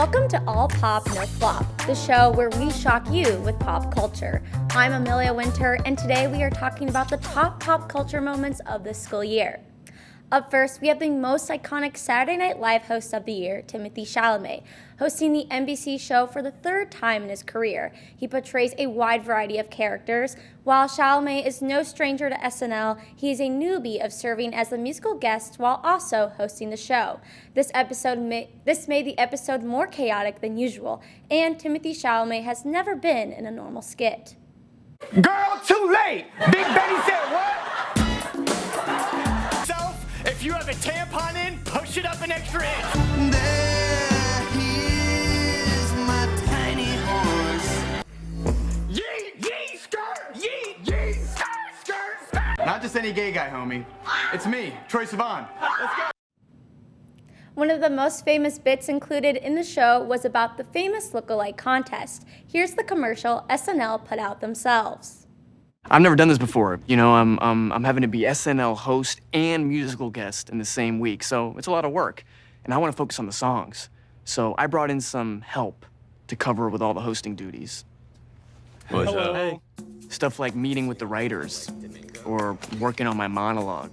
Welcome to All Pop, No Flop, the show where we shock you with pop culture. I'm Amelia Winter, and today we are talking about the top pop culture moments of this school year. Up first, we have the most iconic Saturday Night Live host of the year, Timothée Chalamet, hosting the NBC show for the third time in his career. He portrays a wide variety of characters. While Chalamet is no stranger to SNL, he is a newbie of serving as the musical guest while also hosting the show. This made the episode more chaotic than usual, and Timothée Chalamet has never been in a normal skit. Girl, too late! Big Betty said what? If you have a tampon in, push it up an extra inch. There is my tiny horse. Yee, yee, skirt, yee, yee, skirt, skirt, skirt. Not just any gay guy, homie. It's me, Troye Sivan. Let's go. One of the most famous bits included in the show was about the famous look-alike contest. Here's the commercial SNL put out themselves. I've never done this before. You know, I'm having to be SNL host and musical guest in the same week, so it's a lot of work. And I want to focus on the songs. So I brought in some help to cover with all the hosting duties. What's up? Hey. Stuff like meeting with the writers or working on my monologue.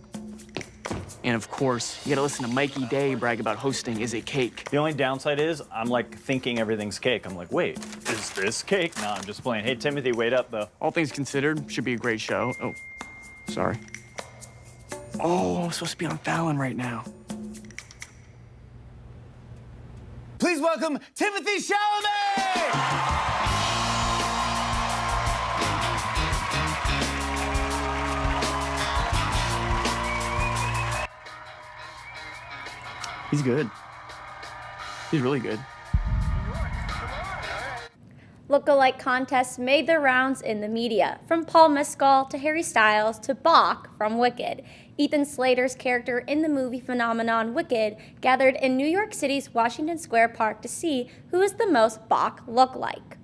And of course, you gotta listen to Mikey Day brag about hosting is a cake. The only downside is I'm like thinking everything's cake. I'm like, wait, is this cake? No, I'm just playing. Hey, Timothy, wait up though. All things considered, should be a great show. Oh, sorry. Oh, I'm supposed to be on Fallon right now. Please welcome Timothée Chalamet! He's good. He's really good. Look-alike contests made their rounds in the media, from Paul Mescal to Harry Styles to Bach from Wicked. Ethan Slater's character in the movie phenomenon Wicked gathered in New York City's Washington Square Park to see who is the most Bach look-alike.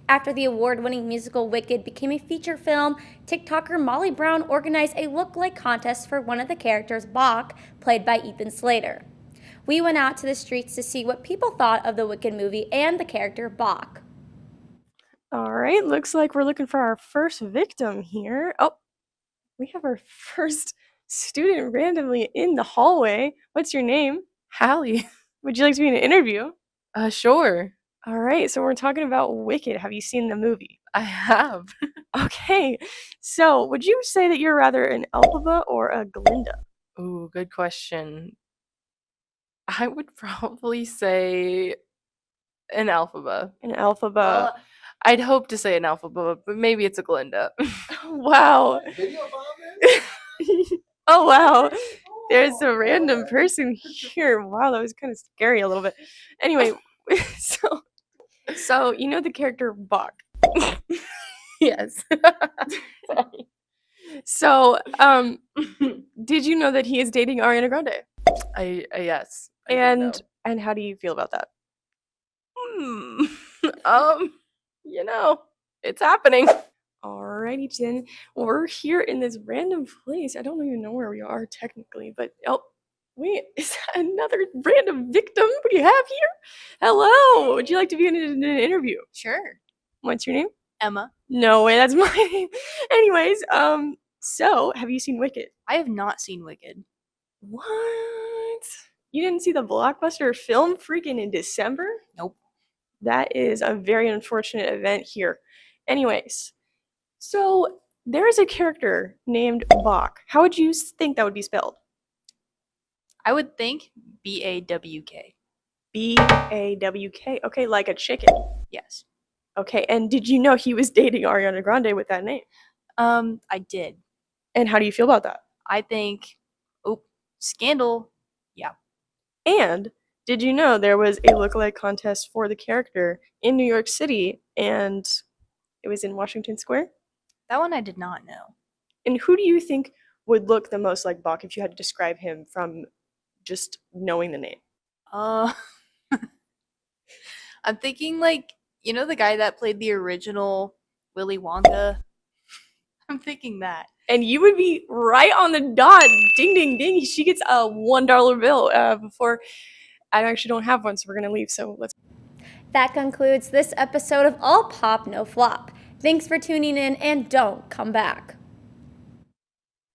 After the award-winning musical Wicked became a feature film, TikToker Molly Brown organized a look-alike contest for one of the characters, Bach, played by Ethan Slater. We went out to the streets to see what people thought of the Wicked movie and the character Bach. All right, looks like we're looking for our first victim here. Oh, we have our first student randomly in the hallway. What's your name? Hallie. Would you like to be in an interview? Sure. All right, so we're talking about Wicked. Have you seen the movie? I have. Okay, so would you say that you're rather an Elphaba or a Glinda? Ooh, good question. I would probably say an Elphaba. An Elphaba. Well, I'd hope to say an Elphaba, but maybe it's a Glinda. Wow. Oh, wow. There's a random person here. Wow, that was kind of scary a little bit. Anyway, so you know the character Bach. Yes. Sorry. So, did you know that he is dating Ariana Grande? Yes. I did know. And how do you feel about that? You know, it's happening. Alrighty, Jen. Well, we're here in this random place. I don't even know where we are technically, but oh, wait, is that another random victim we have here? Hello. Would you like to be in an interview? Sure. What's your name? Emma. No way, that's my name. Anyways, so have you seen Wicked? I have not seen Wicked. What? You didn't see the blockbuster film freaking in December? Nope. That is a very unfortunate event here. Anyways, so there is a character named Bach. How would you think that would be spelled? I would think B-A-W-K. B-A-W-K. Okay, like a chicken. Yes. Okay, and did you know he was dating Ariana Grande with that name? I did. And how do you feel about that? I think, scandal. Yeah. And did you know there was a lookalike contest for the character in New York City, and it was in Washington Square? That one I did not know. And who do you think would look the most like Bach if you had to describe him from just knowing the name? I'm thinking like, you know the guy that played the original Willy Wonka? I'm thinking that. And you would be right on the dot. Ding, ding, ding. She gets a $1 bill before I actually don't have one, so we're going to leave. So let's... That concludes this episode of All Pop, No Flop. Thanks for tuning in and don't come back.